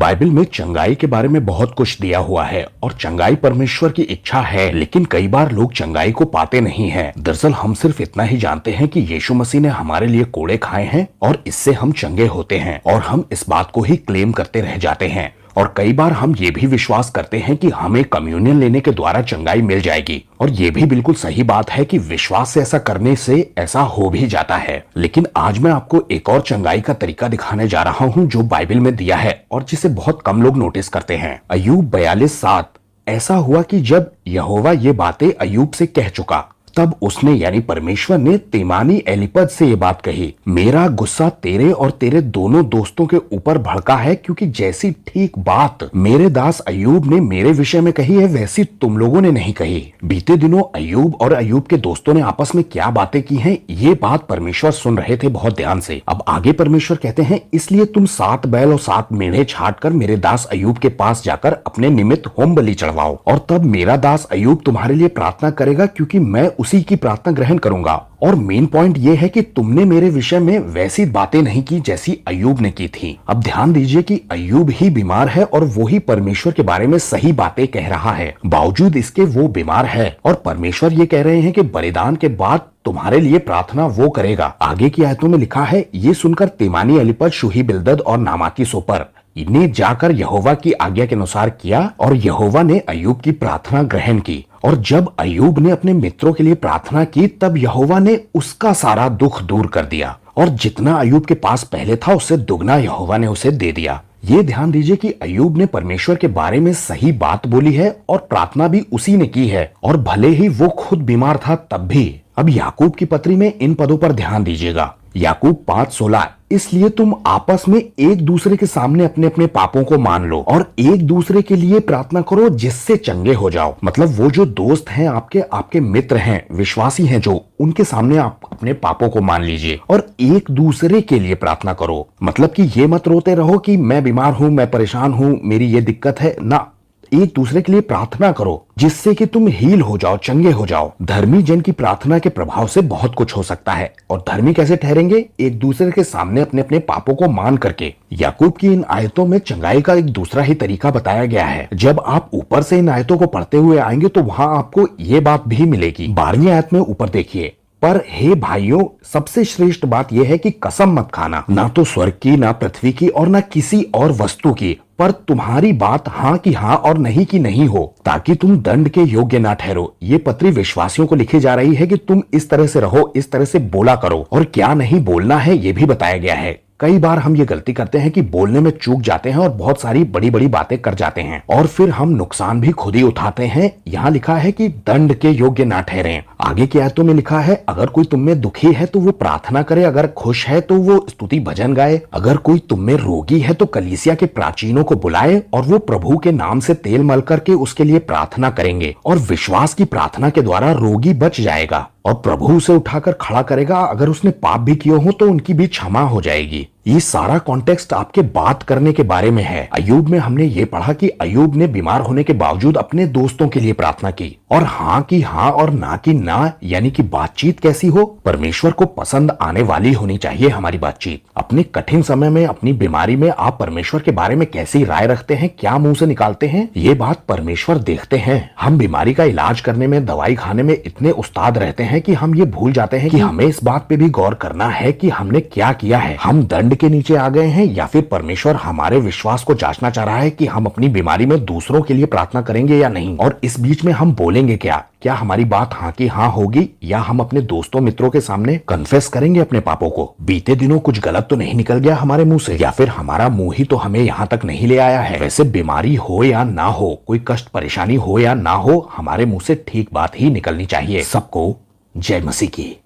Bible में चंगाई के बारे में बहुत कुछ दिया हुआ है और चंगाई परमेश्वर की इच्छा है, लेकिन कई बार लोग चंगाई को पाते नहीं हैं। दरअसल हम सिर्फ इतना ही जानते हैं कि यीशु मसीह ने हमारे लिए कोड़े खाए हैं और इससे हम चंगे होते हैं, और हम इस बात को ही क्लेम करते रह जाते हैं। और कई बार हम ये भी विश्वास करते हैं कि हमें कम्युनियन लेने के द्वारा चंगाई मिल जाएगी, और ये भी बिल्कुल सही बात है कि विश्वास से ऐसा करने से ऐसा हो भी जाता है। लेकिन आज मैं आपको एक और चंगाई का तरीका दिखाने जा रहा हूँ जो बाइबल में दिया है और जिसे बहुत कम लोग नोटिस करते हैं। अय्यूब 42:7। ऐसा हुआ कि जब यहोवा ये बातें अय्यूब से कह चुका, तब उसने यानी परमेश्वर ने तेमानी एलीपज से ये बात कही, मेरा गुस्सा तेरे और तेरे दोनों दोस्तों के ऊपर भड़का है, क्योंकि जैसी ठीक बात मेरे दास अय्यूब ने मेरे विषय में कही है वैसी तुम लोगों ने नहीं कही। बीते दिनों अय्यूब और अय्यूब के दोस्तों ने आपस में क्या बातें की हैं, ये बात परमेश्वर सुन रहे थे बहुत ध्यान से। अब आगे परमेश्वर कहते हैं, इसलिए तुम 7 बैल और 7 मेढ़े छाट कर मेरे दास अय्यूब के पास जाकर अपने निमित्त होम बलि चढ़वाओ, और तब मेरा दास अय्यूब तुम्हारे लिए प्रार्थना करेगा, क्योंकि मैं उसी की प्रार्थना ग्रहण करूंगा। और मेन पॉइंट ये है कि तुमने मेरे विषय में वैसी बातें नहीं की जैसी अय्यूब ने की थी। अब ध्यान दीजिए कि अय्यूब ही बीमार है और वो ही परमेश्वर के बारे में सही बातें कह रहा है, बावजूद इसके वो बीमार है, और परमेश्वर ये कह रहे हैं कि बलिदान के बाद तुम्हारे लिए प्रार्थना वो करेगा। आगे की आयतों में लिखा है, ये सुनकर तेमानी एलीपज, शूही बिल्दद और नामाती सोपर ने जाकर यहोवा की आज्ञा के अनुसार किया, और यहोवा ने अय्यूब की प्रार्थना ग्रहण की। और जब अय्यूब ने अपने मित्रों के लिए प्रार्थना की, तब यहोवा ने उसका सारा दुख दूर कर दिया, और जितना अय्यूब के पास पहले था उससे दुगना यहोवा ने उसे दे दिया। ये ध्यान दीजिए कि अय्यूब ने परमेश्वर के बारे में सही बात बोली है और प्रार्थना भी उसी ने की है, और भले ही वो खुद बीमार था तब भी। अब याकूब की पत्री में इन पदों पर ध्यान दीजिएगा। याकूब 5:16, इसलिए तुम आपस में एक दूसरे के सामने अपने अपने पापों को मान लो और एक दूसरे के लिए प्रार्थना करो, जिससे चंगे हो जाओ। मतलब वो जो दोस्त हैं आपके मित्र हैं, विश्वासी हैं जो, उनके सामने आप अपने पापों को मान लीजिए और एक दूसरे के लिए प्रार्थना करो। मतलब कि ये मत रोते रहो कि मैं बीमार हूं, मैं परेशान हूं, मेरी ये दिक्कत है ना, एक दूसरे के लिए प्रार्थना करो जिससे कि तुम हील हो जाओ, चंगे हो जाओ। धर्मी जन की प्रार्थना के प्रभाव से बहुत कुछ हो सकता है। और धर्मी कैसे ठहरेंगे? एक दूसरे के सामने अपने अपने पापों को मान करके। याकूब की इन आयतों में चंगाई का एक दूसरा ही तरीका बताया गया है। जब आप ऊपर से इन आयतों को पढ़ते हुए आएंगे तो वहां आपको ये बात भी मिलेगी। 12वीं आयत में ऊपर देखिए, पर हे भाइयों, सबसे श्रेष्ठ बात यह है कि कसम मत खाना, ना तो स्वर्ग की, ना पृथ्वी की और ना किसी और वस्तु की, पर तुम्हारी बात हाँ की हाँ और नहीं की नहीं हो, ताकि तुम दंड के योग्य ना ठहरो। ये पत्री विश्वासियों को लिखी जा रही है कि तुम इस तरह से रहो, इस तरह से बोला करो, और क्या नहीं बोलना है ये भी बताया गया है। कई बार हम ये गलती करते हैं कि बोलने में चूक जाते हैं और बहुत सारी बड़ी बड़ी बातें कर जाते हैं, और फिर हम नुकसान भी खुद ही उठाते हैं। यहाँ लिखा है कि दंड के योग्य ना ठहरें। आगे की आयतों में लिखा है, अगर कोई तुम में दुखी है तो वो प्रार्थना करे, अगर खुश है तो वो स्तुति भजन गाए, अगर कोई तुम में रोगी है तो कलीसिया के प्राचीनों को बुलाए और वो प्रभु के नाम से तेल मल करके उसके लिए प्रार्थना करेंगे, और विश्वास की प्रार्थना के द्वारा रोगी बच जाएगा और प्रभु उसे उठाकर खड़ा करेगा। अगर उसने पाप भी किए हो तो उनकी भी क्षमा हो जाएगी। ये सारा कॉन्टेक्स्ट आपके बात करने के बारे में है। अय्यूब में हमने ये पढ़ा कि अय्यूब ने बीमार होने के बावजूद अपने दोस्तों के लिए प्रार्थना की, और हाँ की हाँ और ना की ना, यानी कि बातचीत कैसी हो, परमेश्वर को पसंद आने वाली होनी चाहिए हमारी बातचीत। अपने कठिन समय में, अपनी बीमारी में आप परमेश्वर के बारे में कैसी राय रखते हैं, क्या मुंह से निकालते हैं, ये बात परमेश्वर देखते हैं। हम बीमारी का इलाज करने में, दवाई खाने में इतने उस्ताद रहते हैं कि हम ये भूल जाते हैं कि हमें इस बात पे भी गौर करना है कि हमने क्या किया है। हम दंड के नीचे आ गए हैं, या फिर परमेश्वर हमारे विश्वास को जांचना चाह रहा है कि हम अपनी बीमारी में दूसरों के लिए प्रार्थना करेंगे या नहीं। और इस बीच में हम बोलेंगे क्या हमारी बात हाँ की हाँ होगी, या हम अपने दोस्तों मित्रों के सामने कन्फेस करेंगे अपने पापों को। बीते दिनों कुछ गलत तो नहीं निकल गया हमारे मुंह से, या फिर हमारा मुंह ही तो हमें यहाँ तक नहीं ले आया है। वैसे बीमारी हो या ना हो, कोई कष्ट परेशानी हो या ना हो, हमारे मुंह से ठीक बात ही निकलनी चाहिए। सबको जय मसीह की।